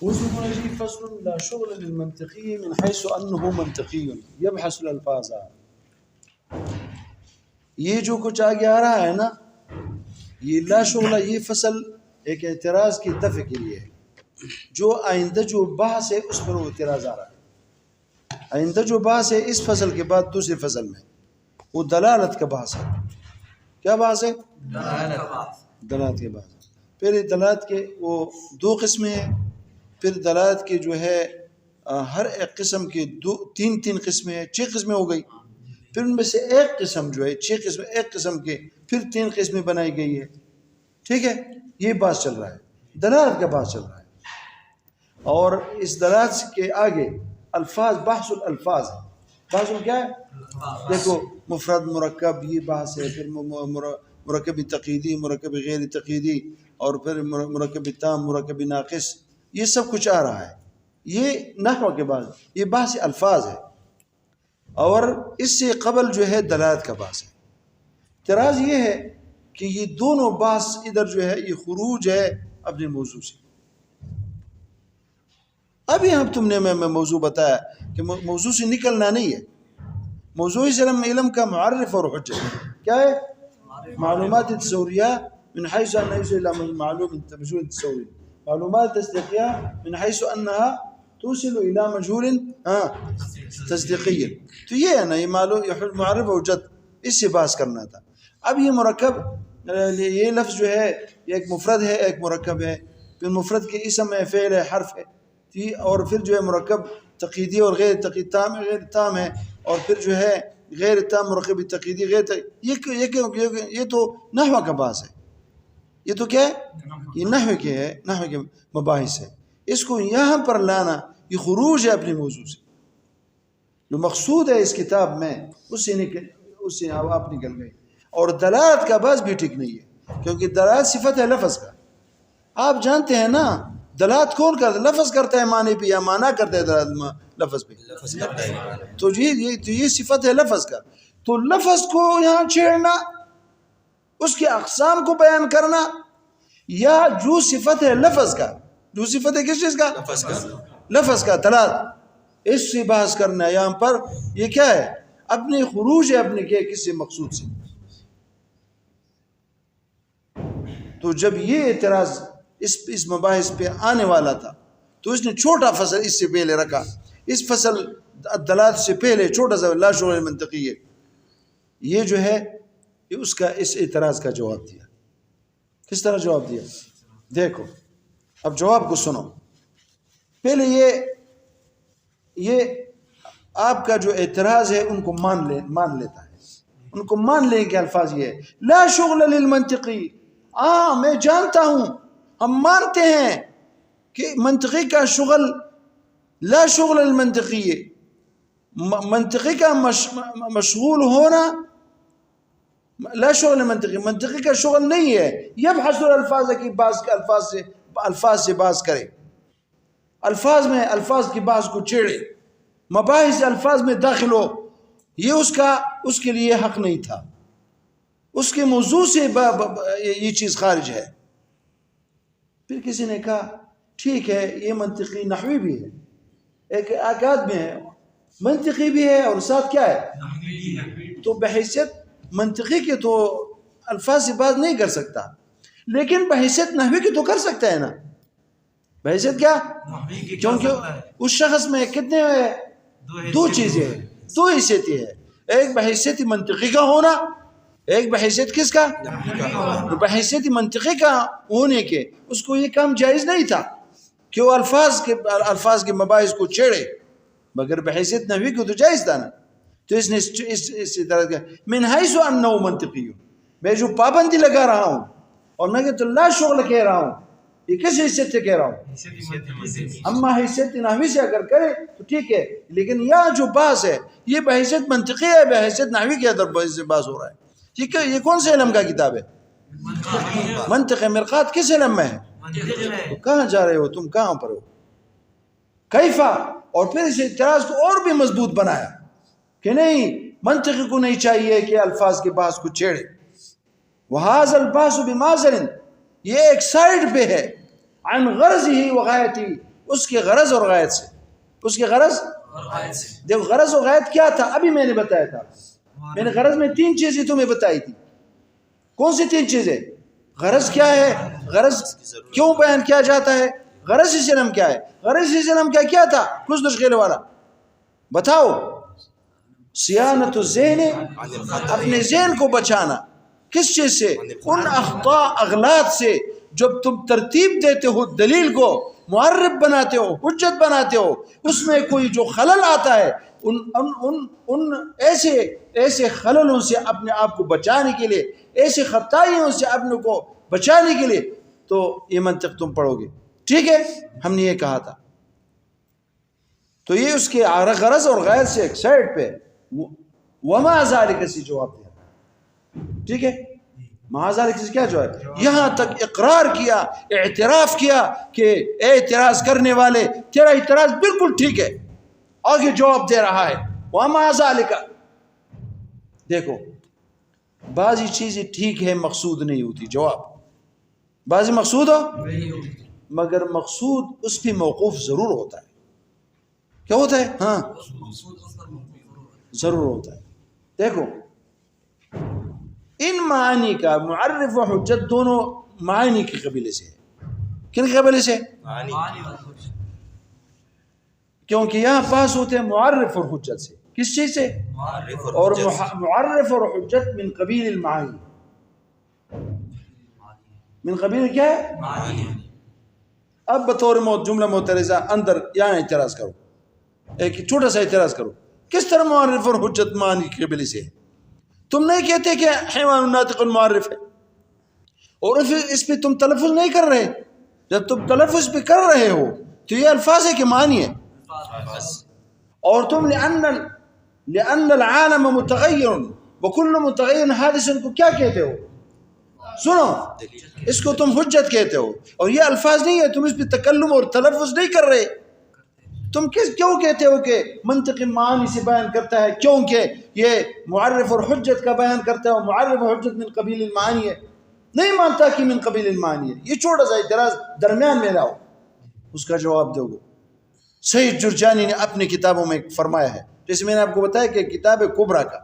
وزن يجي فصل لا شغل للمنطقي من حيث أنه منطقي يبحث الألفاظ. یہ جو کچھ آگے آ رہا ہے نا، یہ لا شغلہ، یہ فصل ایک اعتراض کی دفع کے لیے ہے. جو آئندہ جو بحث ہے اس پر وہ اعتراض آ رہا ہے. آئندہ جو بحث ہے اس فصل کے بعد دوسرے فصل میں وہ دلالت کا بحث ہے. کیا بحث ہے؟ دلالت کے بحث. پھر دلالت کے وہ دو قسمیں ہیں. پھر دلالت کے جو ہے ہر ایک قسم کے تین قسمیں ہیں، 6 قسمیں ہو گئی. پھر ان میں سے ایک قسم جو ہے 6 قسم، ایک قسم کے پھر 3 قسمیں بنائی گئی ہے. ٹھیک ہے، یہ بات چل رہا ہے، دلالت کا بات چل رہا ہے. اور اس دلالت کے آگے الفاظ، بحث الالفاظ ہے. بحث کیا ہے؟ دیکھو مفرد، مرکب، یہ بحث ہے. پھر مرکب تقییدی، مرکب غیر تقییدی، اور پھر مرکب تام، مرکب ناقص، یہ سب کچھ آ رہا ہے. یہ نحو کے بعد یہ بحث الفاظ ہے. اور اس سے قبل جو ہے دلالت کا بحث ہے. اعتراض یہ ہے کہ یہ دونوں بحث ادھر جو ہے یہ خروج ہے اپنے موضوع سے. ابھی ہم تم نے میں موضوع بتایا کہ موضوع سے نکلنا نہیں ہے. موضوع علم کا معرف اور حجت کیا ہے؟ معلومات تصوریہ من حیث انها يوصل الى معلوم مجهول تصوری، معلومات تصدیقیہ من حیث انها توصل الى مجهول تصدیقی. تو یہ ہے نا، یہ معرف و حجت، اس سے بحث کرنا تھا. اب یہ مرکب، یہ لفظ جو ہے یہ ایک مفرد ہے، ایک مرکب ہے. پھر مفرد کے اسم ہے، فعل ہے، حرف ہے. اور پھر جو ہے مرکب تقییدی اور غیر تقییدی، تام ہے، غیر تام ہے. اور پھر جو ہے غیر تام، مرکب تقییدی، غیر تقییدی. یہ تو نحو کا بحث ہے. یہ تو کیا ہے؟ یہ نحو کے ہے، نحو کے مباحث ہے. اس کو یہاں پر لانا یہ خروج ہے اپنے موضوع سے. جو مقصود ہے اس کتاب میں اس سے آپ نکل گئے. اور دلالت کا بحث بھی ٹھیک نہیں ہے، کیونکہ دلالت صفت ہے لفظ کا. آپ جانتے ہیں نا دلالت کون کرتا ہے؟ لفظ کرتا ہے معنی پہ، یا معنی کرتا ہے دلالت لفظ پہ. تو یہ صفت ہے لفظ کا. تو لفظ کو یہاں چھیڑنا، اس کے اقسام کو بیان کرنا، یا جو صفت ہے لفظ کا، جو صفت ہے کس چیز کا؟ لفظ کا، دلالت، اس سے بحث کرنا یہاں پر یہ کیا ہے؟ اپنے خروج ہے اپنے کسی مقصود سے. تو جب یہ اعتراض اس مباحث پہ آنے والا تھا تو اس نے چھوٹا فصل اس سے پہلے رکھا. اس فصل دلالت سے پہلے چھوٹا سا لا شغل منطقی ہے. یہ جو ہے اس کا اس اعتراض کا جواب دیا. کس طرح جواب دیا؟ دیکھو اب جواب کو سنو. پہلے یہ آپ کا جو اعتراض ہے ان کو مان لیتا ہے. ان کو مان لیں کہ الفاظ یہ ہے لا شغل للمنطقی. میں جانتا ہوں، ہم مانتے ہیں کہ منطقی کا شغل لا شغل للمنطقی ہے. منطقی کا مشغول ہونا لا شغل منطقی، منطقی کا شغل نہیں ہے. یبحث الالفاظ کی الفاظ سے بحث کرے، الفاظ کی بحث کو چھیڑے، مباحث الفاظ میں داخل ہو، یہ اس کے لیے حق نہیں تھا. اس کے موضوع سے یہ چیز خارج ہے. پھر کسی نے کہا ٹھیک ہے یہ منطقی نحوی بھی ہے، ایک آکاد میں ہے، منطقی بھی ہے، اور ساتھ کیا ہے؟ تو بحیثیت منطقی کے تو الفاظ سے بات نہیں کر سکتا، لیکن بحیثیت نحوی کی تو کر سکتا ہے نا. بحیثیت کیا؟ کیونکہ اس شخص میں کتنے ہیں؟ 2 چیزیں ہیں، 2 حیثیتیں ہیں. ایک بحیثیت منطقی کا ہونا، ایک بحیثیت کس کا؟ بحیثیت منطقی کا ہونے کے اس کو یہ کام جائز نہیں تھا کہ وہ الفاظ کے مباحث کو چھیڑے، مگر بحیثیت نحوی کو تو جائز تھا نا. تو اس نے اس طرح کا من حیث انہ منطقی، میں جو پابندی لگا رہا ہوں اور میں کہ لا شغل کہہ رہا ہوں، یہ کس حیثیت سے کہہ رہا ہوں؟ اما حیثیت نحوی سے اگر کرے تو ٹھیک ہے، لیکن یہاں جو بحث ہے یہ بحیثیت منطقی ہے، بحیثیت نحوی کے اندر بحث ہو رہا ہے. یہ کون سے علم کا کتاب ہے؟ منطق مرقات کس علم میں ہے؟ تو کہاں جا رہے ہو تم؟ کہاں پر ہو؟ کیفا؟ اور پھر اس اعتراض کو اور بھی مضبوط بنایا کہ نہیں، منطقی کو نہیں چاہیے کہ الفاظ کے بحث کو چھیڑے. وَهَذَا الْبَحْثُ بِمَعْذَرٍ، یہ ایک سائڈ پہ ہے، عن غرض ہی وغایتی، اس کے غرض اور غایت سے. اس کے غرض دیکھو غرض و غایت کیا تھا ابھی میں نے بتایا تھا. میں نے غرض میں 3 چیزیں تمہیں بتائی تھی. کون سی 3 چیزیں؟ غرض کیا ہے, غرض کیوں بیان کیا جاتا ہے, غرض اسلام کیا ہے. غرض اسلام کیا تھا کچھ نشغیل والا بتاؤ. صیانت الذہن, اپنے ذہن کو بچانا. کس چیز سے؟ ان اخطاء اغلاط سے. جب تم ترتیب دیتے ہو دلیل کو, معرف بناتے ہو, حجت بناتے ہو, اس میں کوئی جو خلل آتا ہے ان ایسے خللوں سے اپنے آپ کو بچانے کے لیے, ایسے خطائیوں سے اپنے کو بچانے کے لیے تو یہ منطق تم پڑھو گے. ٹھیک ہے, ہم نے یہ کہا تھا. تو یہ اس کے غرض اور غیر سے ایک سائڈ پہ وما ذالک سے جواب دیا. ٹھیک ہے, ما ذالک سے کیا جواب ہے؟ یہاں تک اقرار کیا, اعتراف کیا کہ اے اعتراض کرنے والے تیرا اعتراض بالکل ٹھیک ہے. آگے جواب دے رہا ہے وما ذالک. دیکھو بعضی چیزیں ٹھیک ہے مقصود نہیں ہوتی, جواب بعضی مقصود ہو مگر مقصود اس پہ موقوف ضرور ہوتا ہے. کیا ہوتا ہے؟ ہاں ضرور ہوتا ہے. دیکھو ان معانی کا معرف و حجت دونوں معانی کے قبیلے سے ہے. کن کے قبیلے سے؟ کیونکہ یہاں پاس ہوتے ہیں معرف اور حجت سے. کس چیز سے؟ اور معرف اور حجت من قبیل المعانی. من قبیل کیا ہے؟ اب بطور جملہ معترضہ اندر یہاں اعتراض کرو, ایک چھوٹا سا اعتراض کرو. کس طرح معرف اور حجت معانی کے قبیلے سے ہے؟ تم نہیں کہتے کہ حیوان ناطق معرف ہے, اور اس پہ تم تلفظ نہیں کر رہے. جب تم تلفظ پہ کر رہے ہو تو یہ الفاظ ہے کہ معنی ہے. اور تم لأن العالم متغیر وكل متغیر حادث کو کیا کہتے ہو؟ سنو, اس کو تم حجت کہتے ہو, اور یہ الفاظ نہیں ہے. تم اس پہ تکلم اور تلفظ نہیں کر رہے. تم کیوں کہتے ہو کہ منطق معانی سے بیان کرتا ہے؟ کیونکہ یہ معرف اور حجت کا بیان کرتا ہے, اور معرف اور حجت من قبیل المعانی ہے. نہیں مانتا کہ من قبیل المعانی ہے. یہ چھوٹا سا اعتراض درمیان میں لاؤ, اس کا جواب دو گے. سید جرجانی نے اپنی کتابوں میں فرمایا ہے, جیسے میں نے آپ کو بتایا کہ کتاب کبرا کا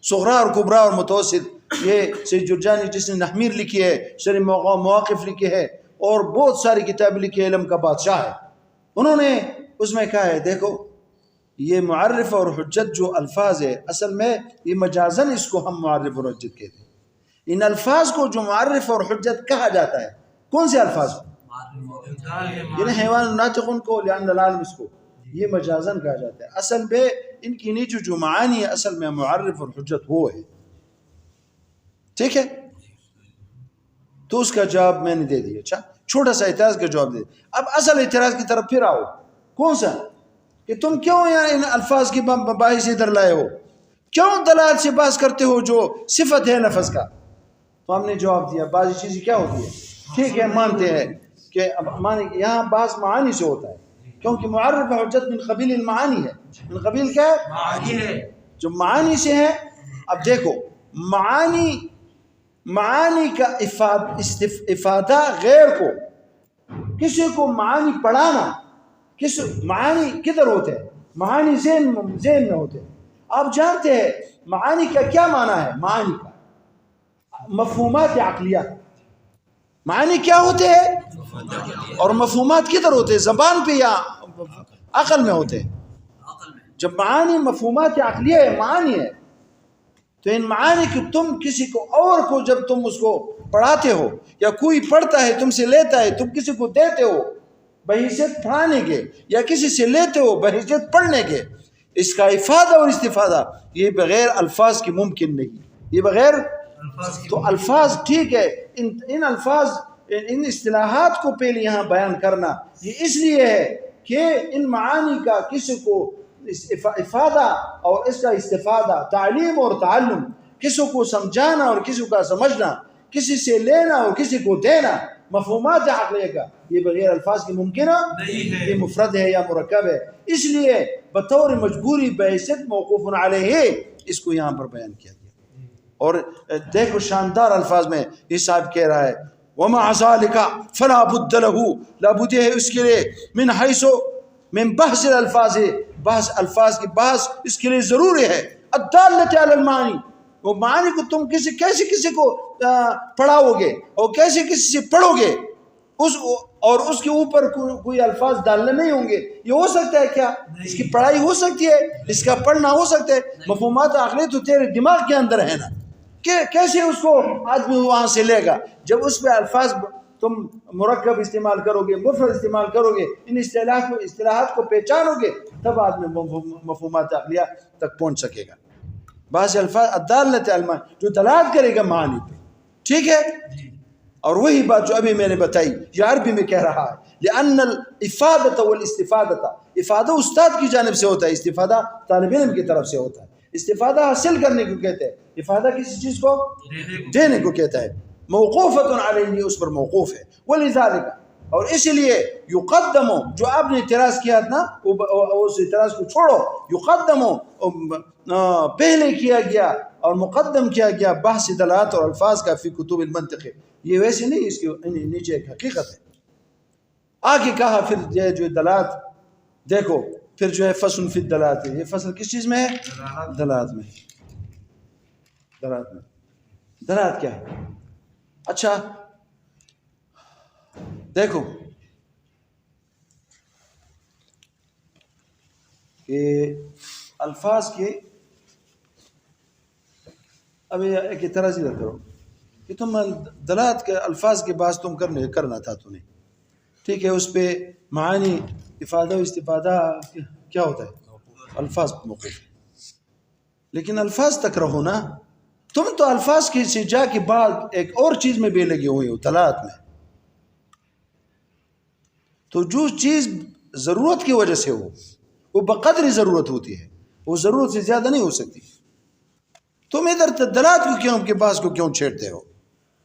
صغرا اور کبرا اور متوسط, یہ سید جرجانی جس نے نحمیر لکھی ہے, شرح مواقف لکھی ہے, اور بہت ساری کتابیں لکھی ہے, علم کا بادشاہ ہے. انہوں نے اس میں کہا ہے دیکھو یہ معرف اور حجت جو الفاظ ہے اصل میں یہ مجازن اس کو ہم معرف اور حجت کہتے ہیں. ان الفاظ کو جو معرف اور حجت کہا جاتا ہے کون سے الفاظ کو؟ یعنی حیوان ناطق کو, لأن العالم اس کو, یہ مجازن کہا جاتا ہے. اصل میں ان کی نیچے جو معانی ہے اصل میں معرف اور حجت وہ ہے. ٹھیک ہے, تو اس کا جواب میں نے دے دیا. اچھا چھوٹا سا اعتراض کا جواب دے. اب اصل اعتراض کی طرف پھر آؤ. کون سا؟ کہ تم کیوں یہاں ان الفاظ کی باعث ادھر لائے ہو؟ کیوں دلالت سے باز کرتے ہو جو صفت ہے لفظ کا؟ تو ہم نے جواب دیا بعض چیزیں کیا ہوتی ہے, ٹھیک ہے مانتے ہیں کہ یہاں بعض معانی سے ہوتا ہے, کیونکہ معرف حجت من قبیل المعانی ہے. من قبیل کیا ہے؟ جو معانی سے ہے. اب دیکھو معانی کا افادہ غیر کو, کسی کو معانی پڑھانا, معانی کدھر ہوتے ہیں؟ معانی ذہن میں ہوتے ہیں. آپ جانتے ہیں معانی کا کیا معنی ہے؟ معانی کا مفہومات عقلیہ. معانی کیا ہوتے ہیں اور مفہومات کدھر ہوتے ہیں؟ زبان پہ یا عقل میں ہوتے ہیں؟ جب معانی مفہومات عقلیہ ہے, معانی ہے, تو ان معانی کی تم کسی کو اور کو جب تم اس کو پڑھاتے ہو یا کوئی پڑھتا ہے تم سے لیتا ہے, تم کسی کو دیتے ہو بحیثیت پڑھانے کے یا کسی سے لیتے ہو بحیثیت پڑھنے کے, اس کا افادہ اور استفادہ یہ بغیر الفاظ کی ممکن نہیں. یہ بغیر تو الفاظ ٹھیک ہے, ان الفاظ ان اصطلاحات کو پہلے یہاں بیان کرنا یہ اس لیے ہے کہ ان معانی کا کسی کو افادہ اور اس کا استفادہ, تعلیم اور تعلم, کسی کو سمجھانا اور کسی کا سمجھنا, کسی سے لینا اور کسی کو دینا, مفہومات عقلیہ کا, یہ بغیر الفاظ کی ممکنہ نہیں ہے. یہ مفرد ہے یا مرکب ہے, اس لیے بطور مجبوری بحیثیت موقوف علیہ اس کو یہاں پر بیان کیا گیا. اور دیکھو شاندار الفاظ میں یہ صاحب کہہ رہا ہے ومع ذلك فلا بد له، لا بد ہے اس کے لیے، من حیث من بحث الالفاظ، بحث الفاظ کی بحث اس کے لیے ضروری ہے، الدالۃ علی المعانی، وہ معنی کو تم کیسے کسی کو پڑھاؤ گے اور کیسے کسی سے پڑھو گے اور اس کے اوپر کوئی الفاظ ڈالنے نہیں ہوں گے، یہ ہو سکتا ہے کیا؟ اس کی پڑھائی ہو سکتی ہے، اس کا پڑھنا ہو سکتا ہے، مفہومات عقلی تو تیرے دماغ کے اندر ہے نا، کہ کیسے اس کو آدمی وہاں سے لے گا؟ جب اس پہ الفاظ تم مرکب استعمال کرو گے، مفرد استعمال کرو گے، ان اصطلاحات کو پہچانو گے، تب آدمی مفہومات عقلیہ تک پہنچ سکے گا۔ بعض الفاظ الدالۃ علی المعانی، جو دلالت کرے گا معنی پہ، ٹھیک ہے؟ اور وہی بات جو ابھی میں نے بتائی یہ عربی میں کہہ رہا ہے، لأن الافادۃ والاستفادۃ، افادہ استاد کی جانب سے ہوتا ہے، استفادہ طالب علم کی طرف سے ہوتا ہے۔ استفادہ حاصل کرنے کو کہتے ہیں، افادہ کسی چیز کو دینے کو کہتا ہے، موقوفۃ علیہ، اس پر موقوف ہے، ولذالک، اور اسی لیے یقدم، جو آپ نے اعتراض کیا تھا اس اعتراض کو چھوڑو، یقدم پہلے کیا گیا اور مقدم کیا گیا بحث دلالات اور الفاظ کا فی کتب المنطق، یہ ویسے نہیں، اس کے نیچے ایک حقیقت ہے۔ آگے کہا پھر جو دلالات، دیکھو پھر جو ہے فصل فی الدلالات، یہ فصل کس چیز میں ہے؟ دلالات میں۔ دلالات کیا ہے؟ اچھا دیکھو کہ الفاظ کے، اب ایک اعتراض ادھر کرو کہ تم دلالات کے الفاظ کے بعض تم کرنا تھا تمہیں، ٹھیک ہے، اس پہ معانی افادہ و استفادہ کیا ہوتا ہے؟ الفاظ موقوف، لیکن الفاظ تک رہو نا، تم تو الفاظ کی سے جا کے بعد ایک اور چیز میں بھی لگے ہوئے ہو، دلالات میں، تو جو چیز ضرورت کی وجہ سے ہو وہ بقدر ضرورت ہوتی ہے، وہ ضرورت سے زیادہ نہیں ہو سکتی، تم ادھر دلالات کو کیوں کے بعض کو کیوں چھیڑتے ہو؟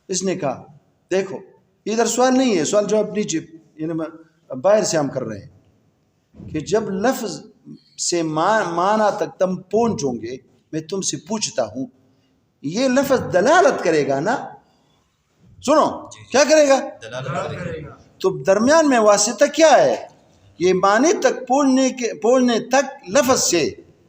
اس نے کہا دیکھو ادھر سوال نہیں ہے، سوال جواب نیچے یعنی باہر سے ہم کر رہے ہیں کہ جب لفظ سے معنی تک تم پہنچو گے، میں تم سے پوچھتا ہوں یہ لفظ دلالت کرے گا نا، سنو کیا کرے گا؟ دلالت کرے گا، تو درمیان میں واسطہ کیا ہے؟ یہ معنی تک پہنچنے تک لفظ سے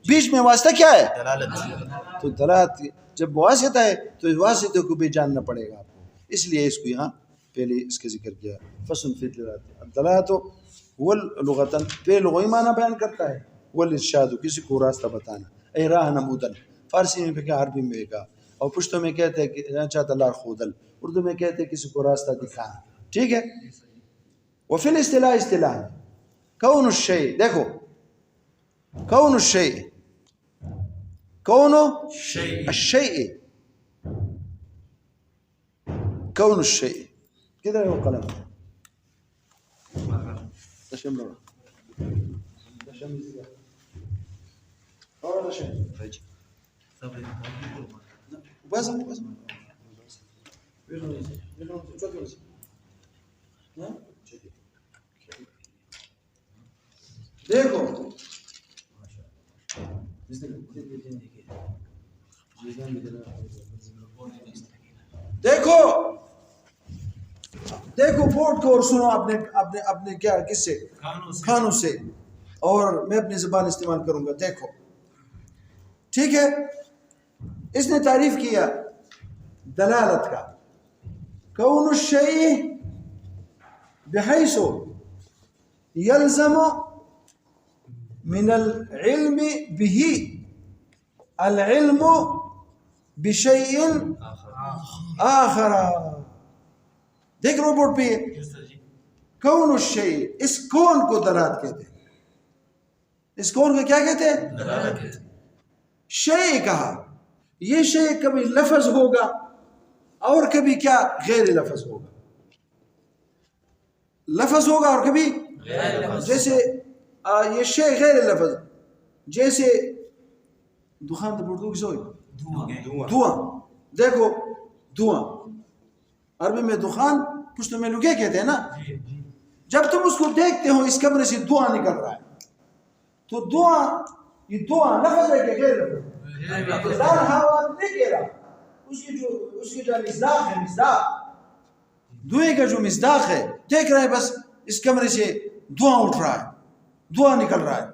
بیچ میں واسطہ کیا ہے؟ دلالت۔ تو دلالت جب واسطہ ہے تو اس واسطے کو بھی جاننا پڑے گا آپ کو، اس لیے اس کو یہاں پہلے اس کا ذکر کیا، فصل فی الدلالات، الدلالت واللغتاً پہ لغوی معنی بیان کرتا ہے، والارشاد کسی کو راستہ بتانا، اے راہ نمودن، فارسی میں بھی کہا، عربی میں بھی کہا، اور پشتوں میں کہتے ہیں کہ چاہتا لار خودل، اردو میں کہتے ہیں کسی کو راستہ دکھانا، ٹھیک ہے؟ وفی الاصطلاح، اصطلاح میں کون الشیء، دیکھو کون الشیء، کون الشیء، کون الشیء، کدھر ہے وہ قلم؟ دیکھو دیکھو دیکھو بورڈ کو اور سنو اپنے کیا کس سے؟ کھانوں سے، اور میں اپنی زبان استعمال کروں گا، دیکھو ٹھیک ہے؟ اس نے تعریف کیا دلالت کا، کون الشیء بحیث یلزم من العلم به العلم بشیء آخر، دیکھ رہو بورڈ پہ کون الشیء، اس کون کو دلالت کہتے ہیں، اس کون کو کیا کہتے ہیں؟ شیء کہا، یہ شیء کبھی لفظ ہوگا اور کبھی کیا غیر لفظ ہوگا، لفظ ہوگا اور کبھی غیر لفظ، جیسے یہ شیء غیر لفظ، جیسے دخان تو اردو کس ہوئی؟ دھواں، دیکھو دھواں، عربی میں دخان، پشتو میں لگے کہتے ہیں نا، جب تم اس کو دیکھتے ہو اس کمرے سے دھواں نکل رہا ہے، تو دھواں، یہ دھواں لفظ ہے کہ غیر لفظ؟ ہوا نہیں کہہ رہا، اس کی جو مصداق ہے، مصداق دھوئیں کا جو مصداق ہے، دیکھ رہے ہیں بس اس کمرے سے دھواں اٹھ رہا ہے، دھواں نکل رہا ہے،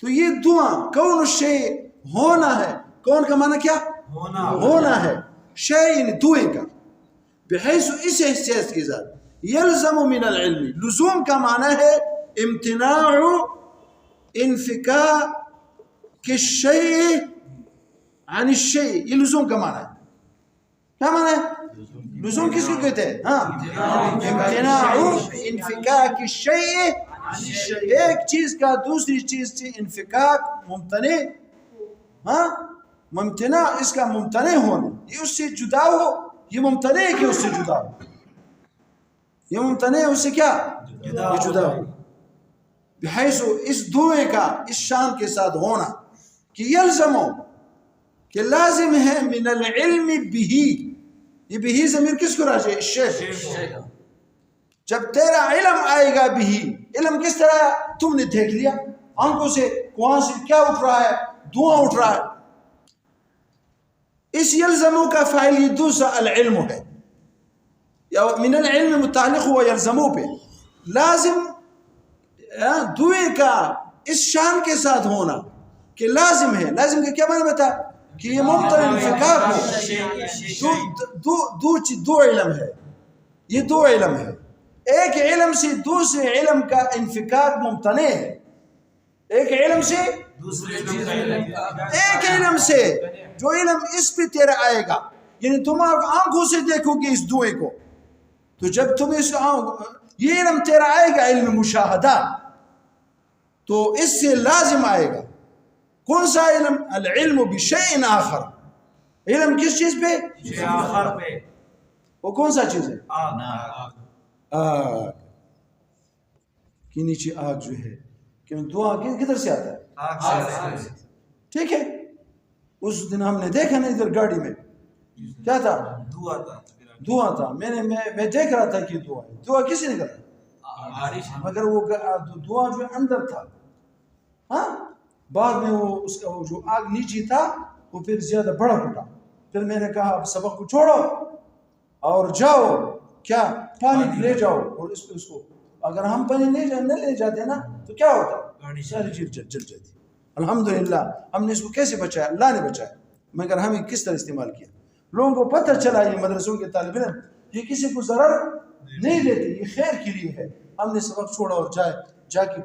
تو یہ دھواں کون الشیء ہونا ہے. کون کا معنی کیا؟ ہونا ہے. شے یعنی دھوئیں کا. بحیث اس حیثیت کے ساتھ یلزم من العلم، لزوم کا معنی ہے امتناع انفکاک الشیء عن الشیء. یہ لزوم کا معنی ہے. کیا معنی ہے؟ لزوم کس کو کہتے ہیں؟ ہاں، امتناع انفکاک الشیء، ایک چیز کا دوسری چیز سے انفکاک، ممتنع، ہاں ممتنع، اس کا ممتنع ہونا، یہ اس سے جدا ہو، یہ ممتنع ہے کہ اس سے جدا ہو، یہ ممتنع ہے اس سے کیا؟ یہ جدا ہو. بحیث اس دھوئیں کا اس شان کے ساتھ ہونا کہ یلزمو، کہ لازم ہے، من العلم بھی. یہ بھی ضمیر کس کو راجع ہے؟ الشیخ. جب تیرا علم آئے گا بھی، علم کس طرح؟ تم نے دیکھ لیا آنکھوں سے وہاں سے کیا اٹھ رہا ہے؟ دھواں اٹھ رہا ہے. اس یلزمو کا فاعل یہ دوسرا العلم ہے، یا من العلم متعلق ہوا یلزمو پہ. لازم دھوئیں کا اس شان کے ساتھ ہونا کہ لازم ہے. لازم کا کیا معنی بتا؟ کہ یہ ممتنع انفکاک ہو. دو علم ہے، یہ دو علم ہے. ایک علم سے دوسرے علم کا انفکاک ممتنع ہے. ایک علم سے ایک علم سے جو علم اس پہ تیرا آئے گا، یعنی تم آنکھوں سے دیکھو گے اس دھوئیں کو، تو جب تم اس یہ علم تیرا آئے گا، علم مشاہدہ، تو اس سے لازم آئے گا کون سا علم؟ العلم بشیء آخر. علم کس چیز پہ؟ آخر پہ. وہ کون سا چیز ہے؟ آگ کے نیچے آگ جو ہے، کہ دعا کدھر سے آتا ہے؟ آگ سے. ٹھیک ہے. اس دن ہم نے دیکھا نا ادھر گاڑی میں کیا تھا؟ دعا تھا. میں دیکھ رہا تھا کہ دعا کسی نے کرا، مگر وہ دعا جو اندر تھا، ہاں بعد میں وہ اس کا جو آگ نیچے تھا وہ پھر زیادہ بڑا پھٹا. پھر میں نے کہا اب سبق کو چھوڑو اور جاؤ، کیا پانی لے جاؤ، اور اس کو اگر ہم پانی نہ لے جاتے نا تو کیا ہوتا؟ ساری چیز جل جاتی. الحمدللہ ہم نے اس کو کیسے بچایا؟ اللہ نے بچایا، مگر ہمیں کس طرح استعمال کیا. لوگوں کو پتہ چلا یہ مدرسوں کے طالب علم یہ کسی کو ضرر نہیں دیتے، یہ خیر کے لیے ہے. ہم نے سبق چھوڑا اور جا کے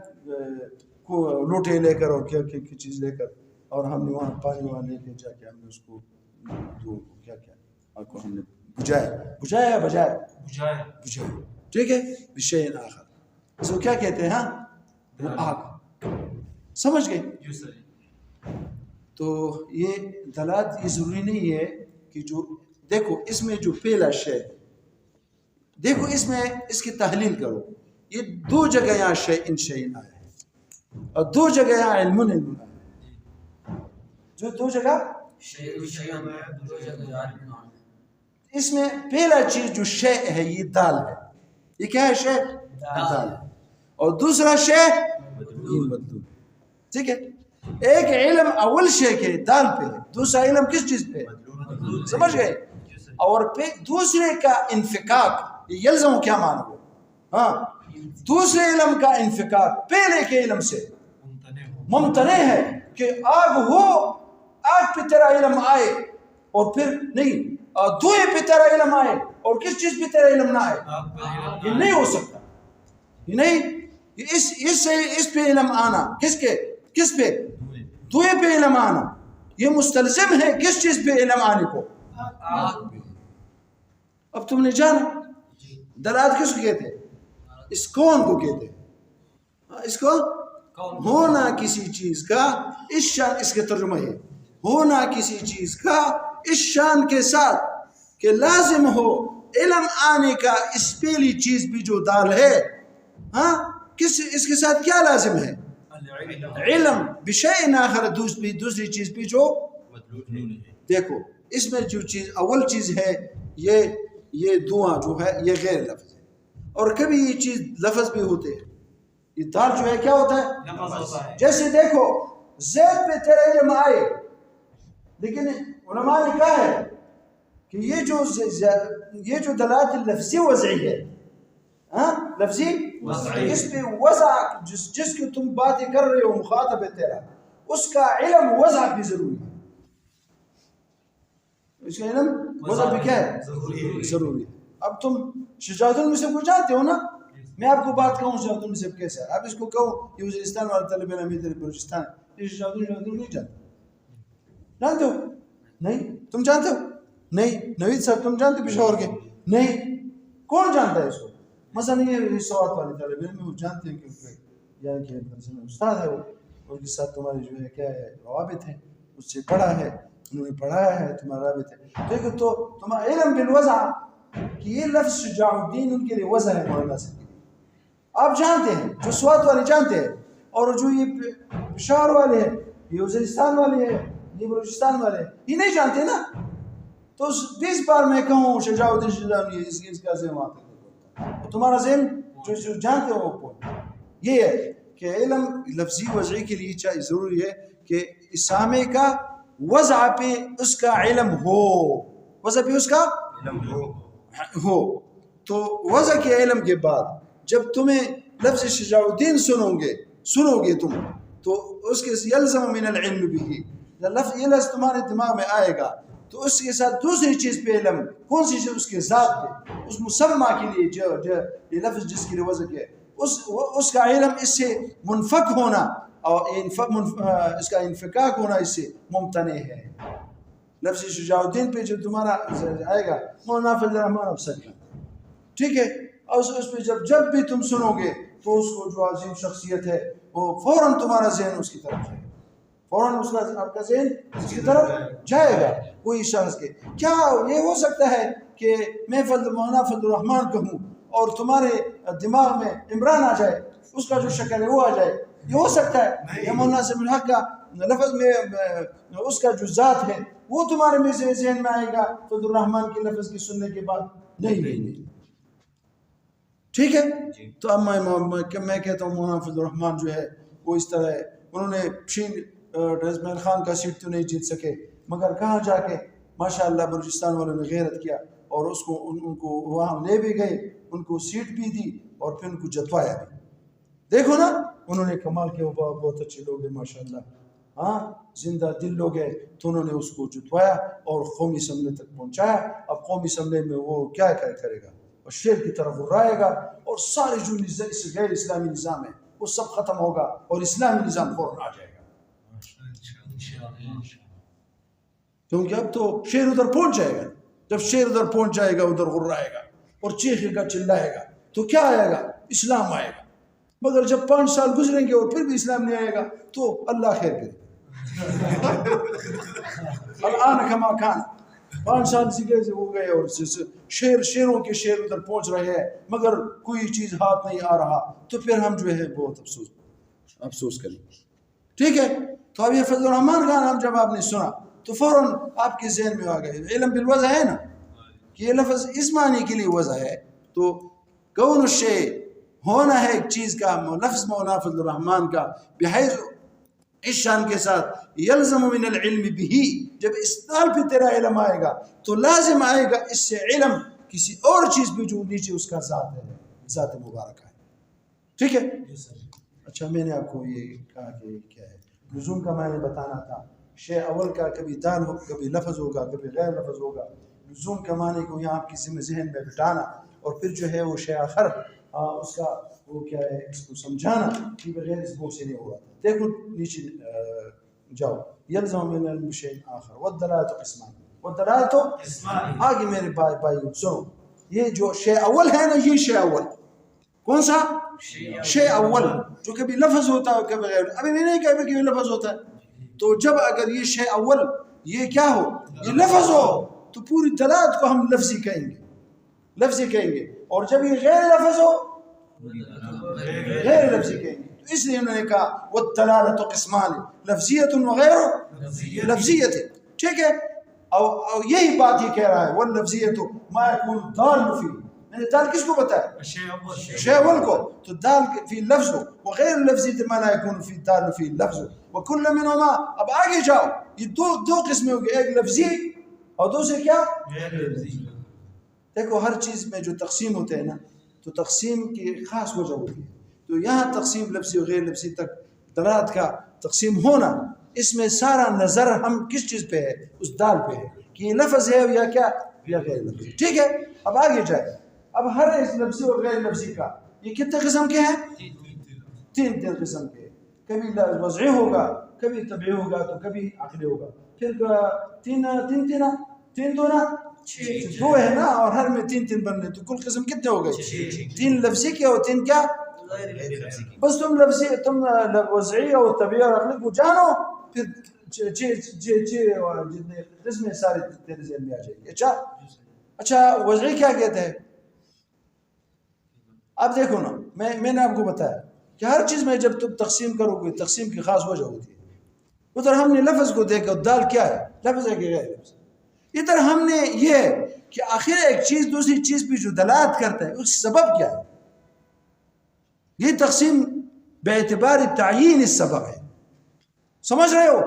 لوٹے لے کر اور کیا چیز لے کر، اور ہم نے وہاں پانی وہاں لے کے جا کے ہم نے اس کو کیا آگ کو ہم نے بجایا. ٹھیک ہے. بشیء آخر، اس کو کیا کہتے ہیں؟ ہاں آگ. سمجھ گئے؟ تو یہ دلالت یہ ضروری نہیں ہے کہ جو دیکھو اس میں جو پہلا شے، دیکھو اس میں اس کی تحلیل کرو. یہ دو جگہ یہاں شیء آیا ہے اور دو جگہ یہاں علم آیا ہے. جو دو جگہ اس میں پہلا چیز جو شے ہے یہ دال ہے. یہ کیا ہے؟ شے دال. اور دوسرا شے یہ مدلول. ٹھیک ہے. ایک علم اول شے کے دال پہ ہے، دوسرا علم کس چیز پہ؟ سمجھ گئے؟ اور پھر دوسرے کا انفکاک، یلزم کیا معنی ہو؟ ہاں دوسرے علم کا انفکاک پہلے کے علم سے ممتنع ہے. کہ آگ ہو، آگ پہ تیرا علم آئے اور پھر نہیں، دھوئیں پہ تیرا علم آئے اور کس چیز پہ تیرا علم نہ آئے، یہ نہیں ہو سکتا. یہ نہیں، اس پہ علم آنا کس پہ؟ دھوئیں پہ علم آنا یہ مستلزم ہے کس چیز پہ علم آنے کو؟ اب تم نے جانا دلالت کس کو کہتے ہیں؟ اس کون کو کہتے ہیں؟ اس کو ہونا کسی چیز کا اس شان، اس کا ترجمہ ہے ہونا کسی چیز کا اس شان کے ساتھ کہ لازم ہو علم آنے کا اس پہلی چیز بھی جو دال ہے، ہاں اس کے ساتھ کیا لازم ہے؟ علم بشیء آخر، دوسری چیز بھی جو دیکھو اس میں جو چیز اول چیز ہے یہ دعا جو ہے یہ غیر لفظ ہے. اور کبھی یہ چیز لفظ بھی ہوتے ہیں. یہ دال جو ہے کیا ہوتا ہے؟ جیسے دیکھو زید پہ تیرا علم آئے، لیکن علماء نے کہا ہے کہ یہ جو دلالت لفظی وضعی ہے، ہاں لفظی اس پہ وضع جس کی تم باتیں کر رہے ہو مخاطب ہے تیرا، اس کا علم وضع بھی ضروری ہے. اس کا علم وضع بھی کیا ہے؟ ضروری ہے. اب تم شجاعت المصحف کو جانتے ہو نا؟ میں آپ کو بات کہوں شجاعت المصحف کیسا ہے. اب اس کو کہوں یہ وزیرستان والا طالب علم ادھر بلوچستان ہے، یہ شجاعت المصحف نہیں جانتے ہو؟ نہیں. تم جانتے ہو؟ نہیں. نوید صاحب تم جانتے پشاور کے؟ نہیں. کون جانتا ہے اس کو؟ مثلا یہ سوات والے طالب علم وہ جانتے ہیں کیونکہ یہاں کے استاد ہے، وہ ان کے ساتھ تمہاری جو ہے کیا ہے روابط ہیں، اس سے پڑھا ہے، انہوں نے پڑھایا ہے، تمہارا رابط ہے. دیکھو تو تمہارا علم بالوضع کہ یہ لفظ شجاع الدین ان کے لیے وضع ہے مولانا سے، آپ جانتے ہیں، جو سوات والے جانتے ہیں، اور جو یہ پشاور والے ہیں، یہ وزیرستان والے ہیں، یہ بلوچستان والے ہیں، یہ نہیں جانتے نا. تو 20 بار میں کہوں شجاع الدین شجاع الدین اس کا ذہن وہاں تک تمہارا ذہن جو جانتے ہو وہ یہ ہے کہ علم لفظی وضعی کے لیے ضروری ہے کہ اسامے کا وضع پہ اس کا علم ہو، وضع پہ اس کا علم ہو. تو وضع کے علم کے بعد جب تمہیں لفظ شجاع الدین سنو گے تم تو اس کے یلزم من العلم بھی، یہ لفظ تمہارے دماغ میں آئے گا تو اس کے ساتھ دوسری چیز پہ علم، کون سی چیز؟ اس کے ذات پہ، اس مسمى کے لیے جو یہ لفظ جس کے لیے وضع ہے اس کا علم اس سے منفک ہونا اور اس کا انفکاک ہونا اس سے ممتنع ہے. لفظ شجاع الدین پہ جو تمہارا آئے گا مولانا فضل الرحمان افسر کا، ٹھیک ہے، اور اس پہ جب بھی تم سنو گے تو اس کو جو عظیم شخصیت ہے وہ فوراً تمہارا ذہن اس کی طرف جائے گا، فوراً اس کا آپ کا ذہن اس کی طرف جائے گا. کوئی شخص کے کیا یہ ہو سکتا ہے کہ میں مولانا فضل الرحمان کہوں اور تمہارے دماغ میں عمران آ جائے، اس کا جو شکل ہے وہ آ جائے؟ یہ ہو سکتا ہے؟ یا مولانا صاحب الحق کا لفظ میں اس کا جو ذات ہے وہ تمہارے میں سے ذہن میں آئے گا فضل الرحمان کے لفظ کی سننے کے بعد؟ نہیں. ٹھیک ہے. تو اب میں کہتا ہوں مولانا فضل الرحمان جو ہے وہ اس طرح ہے، انہوں نے اسماعیل خان کا سیٹ تو نہیں جیت سکے، مگر کہاں جا کے ماشاءاللہ بلوچستان والوں نے غیرت کیا اور اس کو ان کو وہاں لے بھی گئے، ان کو سیٹ بھی دی اور پھر ان کو جتوایا بھی. دیکھو نا انہوں نے کمال کیا، بہت اچھے لوگ ہیں ماشاءاللہ، ہاں زندہ دل لوگ ہیں. تو انہوں نے اس کو جتوایا اور قومی اسمبلی تک پہنچایا. اب قومی اسمبلی میں وہ کیا کرے گا؟ اور شیر کی طرف رائے گا اور سارے جو غیر اسلامی نظام ہے وہ سب ختم ہوگا اور اسلامی نظام فوراً آ جائے گا. کیونکہ اب تو شیر ادھر پہنچ جائے گا. جب شیر ادھر پہنچ جائے گا ادھر غرائے گا اور چیخے گا چلائے گا تو کیا آئے گا؟ اسلام آئے گا. مگر جب 5 سال گزریں گے اور پھر بھی اسلام نہیں آئے گا تو اللہ خیر کرے. الان کما کان 5 سال سے ہو گئے اور شیروں کے شیر ادھر پہنچ رہے ہیں مگر کوئی چیز ہاتھ نہیں آ رہا، تو پھر ہم جو ہے بہت افسوس کریں. ٹھیک ہے. تو اب یہ فضل الرحمان کا نام جب آپ نے سنا تو فوراً آپ کے ذہن میں آ گئے علم بالوضع ہے نا کہ یہ لفظ اس معنی کے لیے وضع ہے. تو کون الشیء ہونا ہے ایک چیز کا، لفظ مولانا فضل الرحمان کا بحیث اس شان کے ساتھ یلزم من العلم بھی، جب اس طرح پہ تیرا علم آئے گا تو لازم آئے گا اس سے علم کسی اور چیز بھی جو نیچے اس کا ذات ہے، ذات مبارکہ ہے. ٹھیک ہے. اچھا میں نے آپ کو یہ کہا کہ کیا ہے لزوم کا میں نے بتانا تھا. شے اول کا کبھی دال ہو، کبھی لفظ ہوگا، کبھی غیر لفظ ہوگا. لزوم کے معنی کو یہاں آپ کی ذہن میں بٹانا اور پھر جو ہے وہ شے آخر اس کا وہ کیا ہے اس کو سمجھانا کہ بغیر اس بو سے نہیں ہوگا. دیکھو نیچے جاؤ. یلزم من العلم شیء آخر والدلالۃ قسمان، والدلالۃ قسمان. آگے میرے بھائی سنو، یہ جو شے اول ہے نا، یہ شے اول کون سا؟ شے اول جو کبھی لفظ ہوتا ہے کبھی غیر. ابھی میں نہیں کہا کہ یہ لفظ ہوتا ہے. تو جب اگر یہ شے اول یہ کیا ہو، یہ لفظ ہو تو پوری دلالت کو ہم لفظی کہیں گے، لفظی کہیں گے. اور جب یہ غیر لفظ ہو غیر لفظی کہیں گے. تو اس لیے انہوں نے کہا والدلالۃ قسمان لفظیۃ وغیر لفظیۃ. ٹھیک ہے. اور یہی بات یہ کہہ رہا ہے واللفظیۃ ما یکون دال فی. میں نے دال کس کو بتایا؟ شے اول کو. تو دال فی لفظ وغیر لفظیۃ ما لا یکون فی دال فی لفظ وکل منہما. اب آگے جاؤ، یہ دو قسمیں ہو گئے، ایک لفظی اور دوسرے کیا؟ دیکھو ہر چیز میں جو تقسیم ہوتے ہیں نا تو تقسیم کی خاص وجہ ہوتی ہے. تو یہاں تقسیم لفظی و غیر لفظی تک دلالت کا تقسیم ہونا، اس میں سارا نظر ہم کس چیز پہ ہے؟ اس دال پہ ہے کہ یہ لفظ ہے یا کیا یا غیر لفظی. ٹھیک ہے، اب آگے جائے. اب ہر اس لفظی اور غیر لفظی کا یہ کتنے قسم کے ہیں؟ تین قسم کے. کبھی وضعی ہوگا، کبھی طبعی ہوگا، تو کبھی عقلی ہوگا. پھر تین دو نا دو ہے نا، اور ہر میں تین بننے، تو کل قسم کتنے ہو گئے؟ تین لفظی کے اور تین کیا؟ بس تم لفظی، تم وضعی اور طبعی اور عقلی کو جانو، پھر جتنے قسمیں سارے تیرے ذہن میں آ جائیں گے. اچھا وضعی کیا کہتے ہیں؟ اب دیکھو نا، میں نے آپ کو بتایا کہ ہر چیز میں جب تم تقسیم کرو گے تقسیم کی خاص وجہ ہوتی ہے. ادھر ہم نے لفظ کو دیکھا، دال کیا ہے؟ لفظ ہے کہ غیر لفظ. ادھر ہم نے یہ کہ آخر ایک چیز دوسری چیز پہ جو دلالت کرتا ہے اس سبب کیا ہے. یہ تقسیم بے اعتبار تعیین اس سبب ہے. سمجھ رہے ہو؟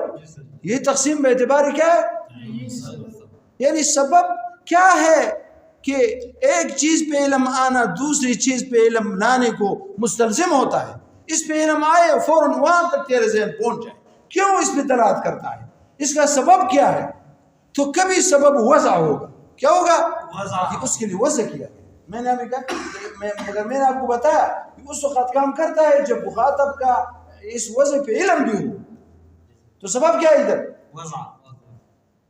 یہ تقسیم بے اعتبار کیا ہے؟ یعنی سبب کیا ہے کہ ایک چیز پہ علم آنا دوسری چیز پہ علم لانے کو مستلزم ہوتا ہے. اس پہ علم آئے فوراً وہاں تک تیرے ذہن پہنچ جائے. کیوں اس پہ دلالت کرتا ہے؟ اس کا سبب کیا ہے؟ تو کبھی سبب وضع ہوگا. کیا ہوگا؟ کہ اس کے لیے وضع کیا گیا. میں نے ابھی کہا مگر میں نے آپ کو بتایا کہ اس وقت کام کرتا ہے جب مخاطب کا اس وضع پہ علم بھی ہو. تو سبب کیا ہے ادھر؟ وضع.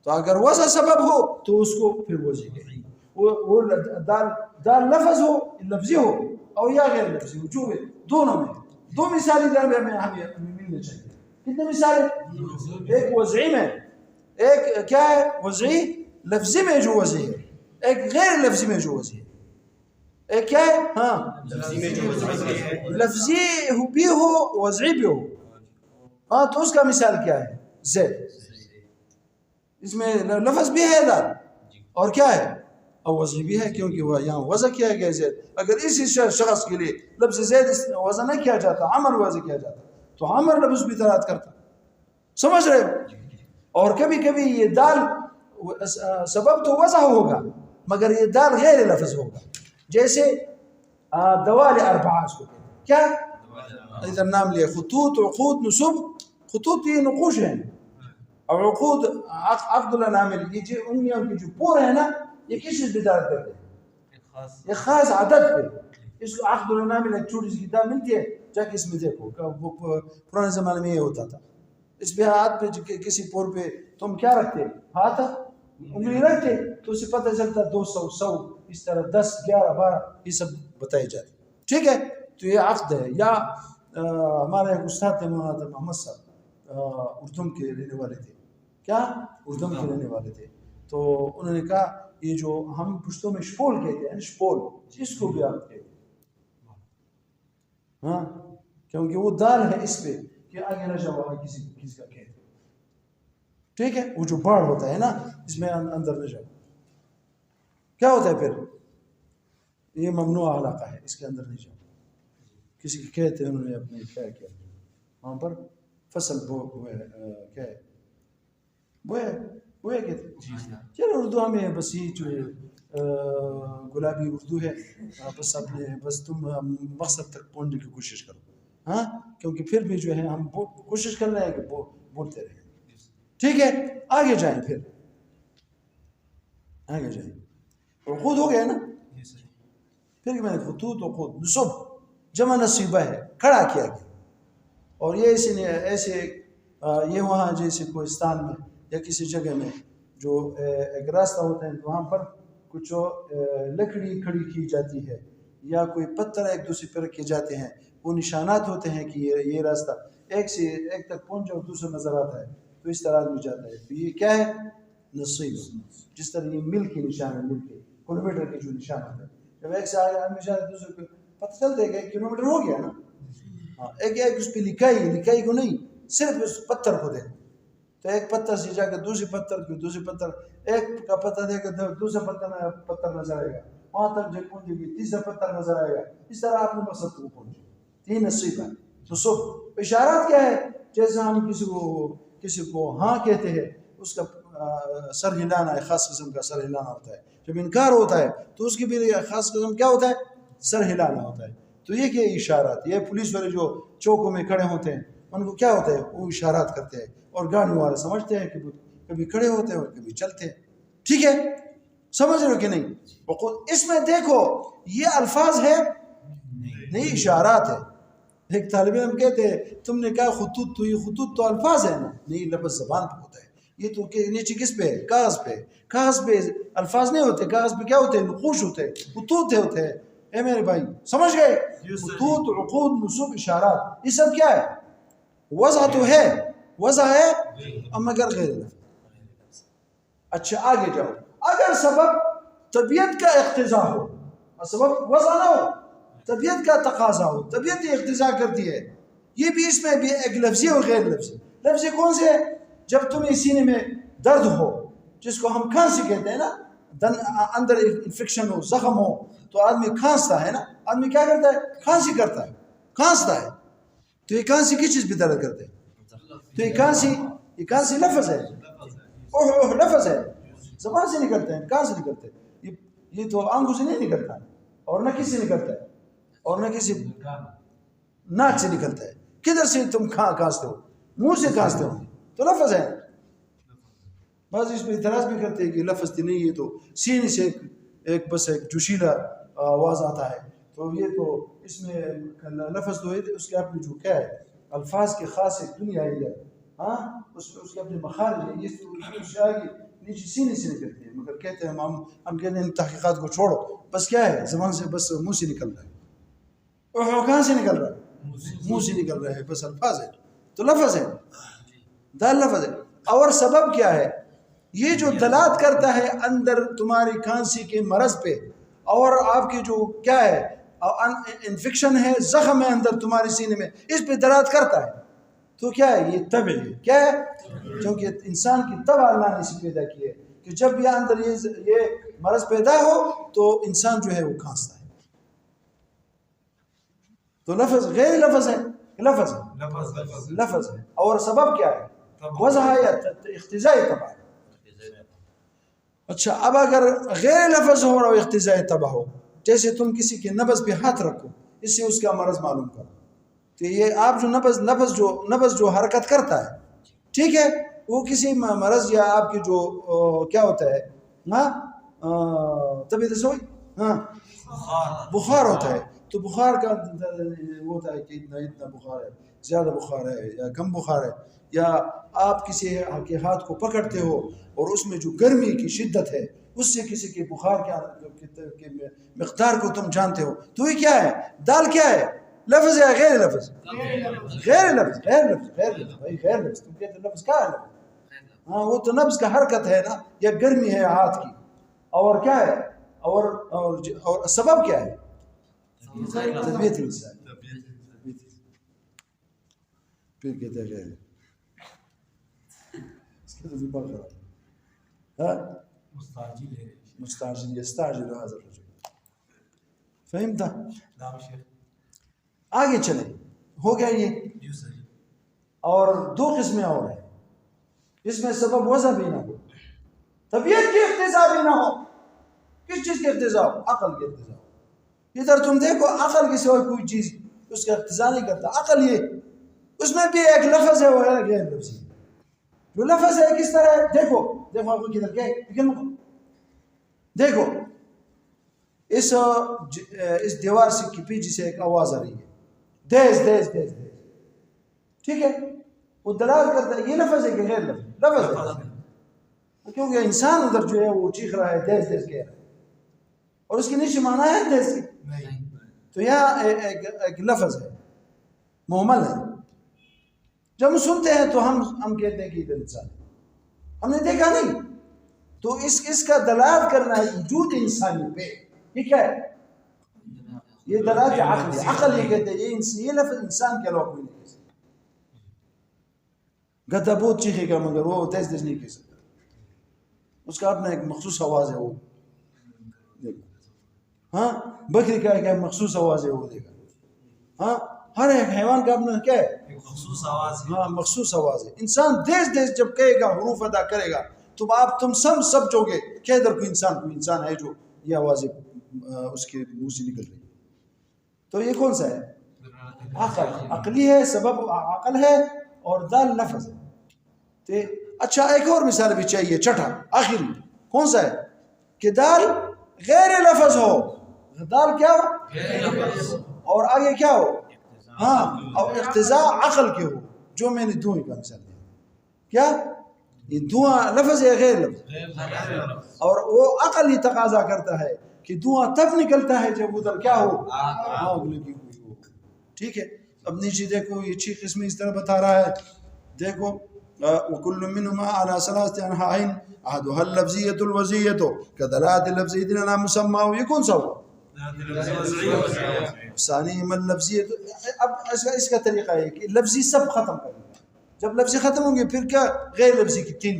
تو اگر وضع سبب ہو تو اس کو پھر وضع کہیں. وہ دال لفظ ہو لفظی ہو اور یا غیر لفظی ہو، جو دونوں میں دو مثالی در میں ہمیں ملنے چاہیے. کتنے مثالیں؟ ایک وضعی میں، ایک کیا ہے وضعی لفظی میں جو وضعی ہے، ایک غیر لفظی میں جو وضعی ہے. ایک کیا ہے؟ ہاں لفظی بھی ہو وضعی بھی ہو. ہاں تو اس کا مثال کیا ہے؟ زید. اس میں لفظ بھی ہے دال اور کیا ہے اور وضعی بھی ہے، کیونکہ وہ یہاں وضع کیا گیا زید. اگر اسی شخص کے لیے لفظ زید وضع نہیں کیا جاتا، عمر وضع کیا جاتا، تو عمر لفظ بھی دلالت کرتا. سمجھ رہے ہو؟ اور کبھی کبھی یہ دال سبب تو وضع ہوگا مگر یہ دال غیر لفظ ہوگا. جیسے دوال اربعہ اس کو کیا ادھر نام لیا، خطوط، عقود، نصب. خطوط یہ نقوش ہیں اور عقود عقد الانامل، یہ جو انگلیوں کی جو پور ہے نا، یہ کس چیز پہ دلالت کرتے ہیں؟ یہ خاص عدد پہ. اس کو عقد الانامل ایک چھوٹی سی کتاب ملتی ہے، جا کے اس میں دیکھو. پرانے زمانے میں یہ ہوتا تھا. اس پہ ہاتھ پہ کسی پور پہ تم کیا رکھتے؟ ہاتھ انگلی رکھتے تو اسے پتہ چلتا 200 100 اس طرح 10 11 12 یہ سب بتائی جاتی. ٹھیک ہے، تو یہ عقد ہے. یا ہمارے ایک استاد تھے مولانا محمد صاحب، اردو کے رہنے والے تھے. کیا اردو کے رہنے والے تھے. تو انہوں نے کہا یہ جو ہم پشتوں میں شپول کہتے ہیں، شپول اس کو بھی آپ کہتے ہیں. ہاں کیونکہ وہ دال ہے اس پہ کہ آگے نہ جاؤ کسی کا کہتے. ٹھیک ہے، وہ جو باڑ ہوتا ہے نا اس میں اندر نہ جاؤ. کیا ہوتا ہے پھر؟ یہ ممنوع علاقہ ہے، اس کے اندر نہیں جاؤ. کسی کے کہتے ہیں انہوں نے اپنے کیا کیا وہاں پر فصل کیا ہے بوئے کہتے ہیں. چلو اردو میں بس یہ جو گلابی اردو ہے، بس اپنے بس تم مقصد تک پہنچنے کی کوشش کرو. ہاں کیونکہ پھر بھی جو ہے ہم کوشش کر رہے ہیں کہ بولتے رہیں. ٹھیک ہے، آگے جائیں. پھر آگے جائیں. عقود ہو گیا نا. پھر میں نے خطوط عقود نصب جمع نصیبہ ہے، کھڑا کیا گیا. اور یہ ایسے یہ وہاں جیسے کوہستان میں یا کسی جگہ میں جو ایک راستہ ہوتا ہے وہاں پر کچھ لکڑی کھڑی کی جاتی ہے یا کوئی پتھر ایک دوسرے پر رکھے جاتے ہیں. وہ نشانات ہوتے ہیں کہ یہ راستہ ایک سے ایک تک پہنچا اور دوسرا نظر آتا ہے تو اس طرح آدمی جاتا ہے. تو یہ کیا ہے؟ نصیب. جس طرح یہ مل کے نشان ہے، مل کے کلومیٹر کے جو نشان ہوتا ہے، جب ایک سے آگے آدمی جاتا ہے دوسرے کو پتہ چلتا ہے کہ 1 کلومیٹر ہو گیا نا. ہاں ایک اس پہ لکھائی کو نہیں، صرف اس پتھر کو دیکھو. تو ایک پتھر سے جا کے دوسرے پتھر کو، دوسرے پتھر ایک کا پتہ دے کے دوسرے پتھر نظر آئے گا، وہاں تک جب پہنچے گی تیسرا پتھر نظر آئے گا. اس طرح آپ نے مقصد کو پہنچے. تین نصیب ہے. تو سب اشارات کیا ہے؟ جیسے ہم کسی کو ہاں کہتے ہیں، اس کا سر ہلانا ہے، خاص قسم کا سر ہلانا ہوتا ہے. جب انکار ہوتا ہے تو اس کے بھی خاص قسم کیا ہوتا ہے؟ سر ہلانا ہوتا ہے. تو یہ کیا اشارات، یہ پولیس والے جو چوکوں میں کھڑے ہوتے ہیں ان کو کیا ہوتا ہے؟ وہ اشارات کرتے ہیں، اور گاڑیوں والے سمجھتے ہیں کہ کبھی کھڑے ہوتے ہیں اور کبھی چلتے ہیں. ٹھیک ہے، سمجھ رہے ہو کہ نہیں؟ اس میں دیکھو یہ الفاظ ہے نہیں، اشارات ہے. ایک طالب علم کہتے ہیں تم نے کہا خطوط، تو یہ خطوط تو الفاظ ہے نا؟ نہیں، لفظ زبان پہ ہوتا ہے. یہ تو نیچے کس پہ ہے؟ کاغذ پہ. کاغذ پہ الفاظ نہیں ہوتے، کاغذ پہ کیا ہوتے ہیں؟ نقوش ہوتے ہیں، خطوط ہوتے ہیں. اے میرے بھائی سمجھ گئے؟ خطوط، عقود، نصوب، اشارات، یہ سب کیا ہے؟ وضع تو ہے، وضع ہے مگر غیر لفظ. اچھا آگے جاؤ. اگر سبب طبیعت کا اقتضا ہو، سبب وضع نہ ہو، طبیعت کا تقاضا ہو، طبیعت یہ اقتضا کرتی ہے، یہ بھی اس میں بھی ایک لفظی اور غیر لفظی. لفظی کون سے ہے؟ جب تمہیں سینے میں درد ہو، جس کو ہم کھانسی کہتے ہیں نا، اندر انفیکشن ہو، زخم ہو تو آدمی کھانستا ہے نا. آدمی کیا کرتا ہے؟ کھانسی کرتا ہے، کھانستا ہے. تو یہ کھانسی کس چیز پہ درد کرتے ہیں؟ تو یہ کھانسی لفظ ہے، اوہ لفظ ہے، زبان سے نکلتے ہیں. کہاں سے نکلتے ہیں؟ یہ تو آنکھوں سے نہیں نکلتا ہے، اور نہ کسی سے نکلتا ہے، اور نہ کسی ناک سے نکلتا ہے. کدھر سے تم کھانستے ہو؟ منہ سے کھانستے ہو، تو لفظ ہے. بعض اس پہ اعتراض بھی کرتے ہیں کہ لفظ نہیں ہے، تو سینے سے ایک بس ایک جوشیلا آواز آتا ہے، تو یہ تو اس میں لفظ تو ہے، اس کے اپنے جو کیا ہے الفاظ کے خاص ایک دنیا ہے. ہاں اس کے اپنے مخارج ہیں. یہ تو نیچے سینے سے نکلتے ہیں، مگر کہتے ہیں ہم کہتے ہیں تحقیقات کو چھوڑو، بس کیا ہے زبان سے، بس منہ سے نکل رہا ہے. اور کہاں سے نکل رہا ہے؟ منہ سے نکل رہا ہے، بس الفاظ ہے. تو لفظ ہے، دال لفظ ہے. اور سبب کیا ہے؟ یہ جو دلالت کرتا ہے اندر تمہاری کھانسی کے مرض پہ، اور آپ کی جو کیا ہے انفیکشن ہے، زخم ہے اندر تمہارے سینے میں، اس پہ دلالت کرتا ہے. تو کیا ہے؟ یہ طبع ہے. کیا ہے؟ کیونکہ انسان کی طبع اللہ نے اسے پیدا کی ہے کہ جب یہ اندر یہ مرض پیدا ہو تو انسان جو ہے وہ کھانستا ہے. تو لفظ غیر لفظ ہے، لفظ ہے، لفظ ہے. اور سبب کیا ہے؟ وضع یا اقتضاء طبع ہے. اچھا اب اگر غیر لفظ ہو اور اقتضاء طبع ہو، جیسے تم کسی کے نبض پہ ہاتھ رکھو، اس سے اس کا مرض معلوم کرو، تو یہ آپ جو نبض جو حرکت کرتا ہے، ٹھیک ہے، وہ کسی مرض یا آپ کی جو کیا ہوتا ہے طبیعت سے ہاں بخار ہوتا ہے. تو بخار کا وہ ہوتا ہے کہ اتنا بخار ہے، زیادہ بخار ہے یا کم بخار ہے، یا آپ کسی کے ہاتھ کو پکڑتے ہو اور اس میں جو گرمی کی شدت ہے اس سے کسی کے بخار کے مقدار کو تم جانتے ہو. تو یہ کیا ہے؟ دال کیا ہے؟ لفظ ہے غیر لفظ؟ غیر لفظ. غیر لفظ، غیر لفظ بھائی، غیر لفظ. تم کہتے لفظ کیا ہے؟ ہاں وہ تو نبض کا حرکت ہے نا، یا گرمی ہے ہاتھ کی. اور کیا ہے؟ اور سبب کیا ہے؟ طبیعت انسان. پھر کہتے ہیں اس کے تو دماغ خراب. مستعجل يستعجل هذا الرجل. فهمت؟ نعم شیخ. آگے چلیں. ہو گیا یہ. اور دو قسمیں اور ہیں، اس میں سبب وضع بھی نہ ہو، طبیعت کی اقتضا بھی نہ ہو. کس چیز کی اقتضا ہو؟ عقل کی اقتضا ہو. ادھر تم دیکھو عقل کی سوا کوئی چیز اس کا اقتضا نہیں کرتا. عقل یہ اس میں بھی ایک لفظ ہے وہ ہے غیر لفظی. جو لفظ ہے کس طرح ہے؟ دیکھو آپ کو کدھر کیا ہے؟ دیکھو اس دیوار سے کے پیچھے سے ایک آواز آ رہی ہے، دیز دیز دیز دیز. ٹھیک ہے، وہ دلالت کرتا ہے. یہ لفظ ہے کہ غیر لفظ؟ لفظ ہے، کیونکہ انسان ادھر جو ہے وہ چیخ رہا ہے، دیز دیز کہہ رہا ہے، اور اس کی نیچے معنی ہے دیز کی. تو یہاں ایک لفظ ہے، محمل ہے. جب ہم سنتے ہیں تو ہم کہتے ہیں کہ ادھر انسان ہے، ہم نے دیکھا نہیں. تو اس کا دلالت کرنا ہے وجود انسانی پہ. یہ کیا ہے؟ یہ دلالت عقل ہے. عقل یہ کہتے ہیں یہ لفظ انسان کے علاوہ کوئی نہیں کہہ سکتا. گدھا بہت چیخے گا مگر وہ تیز تیز نہیں کہہ سکتا، اس کا اپنا ایک مخصوص آواز ہے. وہ دیکھو ہاں بکری کا ایک مخصوص آواز ہے، وہ دیکھا. ہاں ہر ایک حیوان کا اپنا کیا ہے؟ مخصوص آواز ہے. ہاں مخصوص آواز ہے. انسان دیز دیز جب کہے گا، حروف ادا کرے گا، تو آپ تم سمجھو گے کہ ادھر کوئی انسان ہے جو یہ آوازیں اس کے منہ سے نکل رہی. تو یہ کون سا ہے؟ عقل. عقلی ہے، سبب عقل ہے اور دال لفظ ہے. اچھا ایک اور مثال بھی چاہیے چھٹا آخری. کون سا ہے؟ کہ دال غیر لفظ ہو. دال کیا ہو؟ غیر لفظ. اور آگے کیا ہو؟ ہاں اور اقتضاء عقل کے ہو، جو میں نے دھوئیں کا مثال دیا. کیا یہ دھواں لفظ ہے غیر لفظ؟ اور وہ عقل ہی تقاضا کرتا ہے کہ دھواں تب نکلتا ہے جب ادھر کیا ہو؟ آگ لگی ہوئی ہو. ٹھیک ہے. اب نیچے دیکھو یہ 6 قسمیں اس طرح بتا رہا ہے. دیکھو وَكُلُّ مِنْهُمَا عَلَى ثَلَاثَةِ أَنْحَاءٍ أَحَدُهَا الْلَفْزِيَّةُ الْوَزِيَّةُ كَدَلَالَةِ اللَّفْزِ عَلَى مُسَمَّاهُ. یہ کون سا ہوا؟ ثانی من لفظیت. اب اس کا طریقہ ہے کہ لفظی سب ختم کر دیں. جب لفظی ختم ہوں گے پھر کیا غیر لفظی کی 3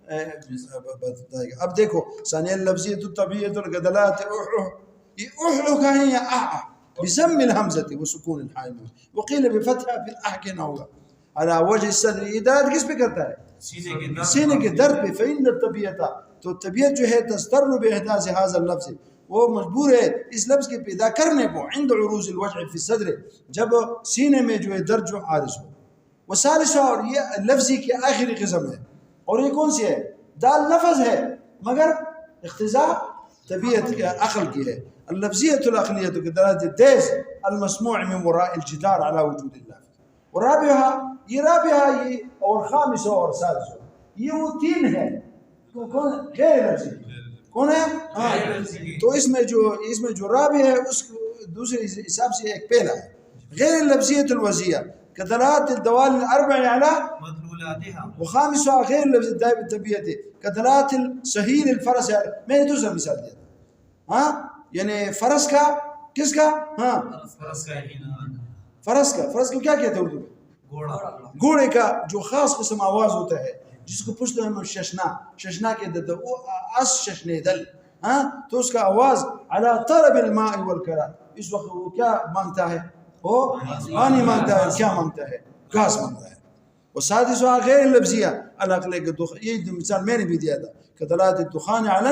بتائے گا. اب دیکھو ثانی اللفظیت الطبیعت الگدلات یہ احلو کا ہے یا احا بسم الحمزة وسکون الحائم وقیل بفتحہ پھر اح کے نہ ہوگا على وجه الصدر. یہ درد کس پہ کرتا ہے؟ سینے کے درد پہ. فإن الطبیعت تو طبیعت جو ہے تستر بإحداث هذا اللفظ وہ مجبور ہے اس لفظ کے پیدا کرنے کو عند عروض الوجع فی الصدر جب سینے میں جو ہے درد جو عارض ہو. وثالث اور یہ لفظی کی آخری قسم ہے. اور یہ کون سی ہے؟ دال لفظ ہے مگر اقتضاء طبیعت کے عقل کی ہے. اللفظیت العقلیت کے دلالت دیز المسموع من وراء الجدار على وجود اللہ. ورابعہ یہ رابعہ یہ اور خامس اور سادس یہ وہ 3 ہے. کون غیر لفظی کون ہے؟ ہاں. تو اس میں جو رابع ہے اس دوسرے حساب سے ایک پہلا ہے غیر لفظیت الوضعیہ كدلالات الدوال الأربع على مدلولاتها. وخامسها غير لفظ الدائب الطبيعي كدلالات السهيل الفرس. میں نے دوسرا مثال دیا تھا. ہاں یعنی فرس کا کس کا؟ ہاں فرس کا کیا کہتے ہیں اردو میں؟ گھوڑے کا جو خاص قسم آواز ہوتا ہے جس کو پوچھتے ہیں ششنا کے دل اس ششنے دل. ہاں تو اس کا آواز على طلب الماء والكرا. اس وقت وہ کیا مانگتا ہے؟ وہ پانی مانگتا ہے. کیا مانگتا ہے؟ گھاس مانگتا ہے. اور سادس غیر لفظیہ العقل کے یہ مثال میں نے بھی دیا تھا كدلالات الدخان على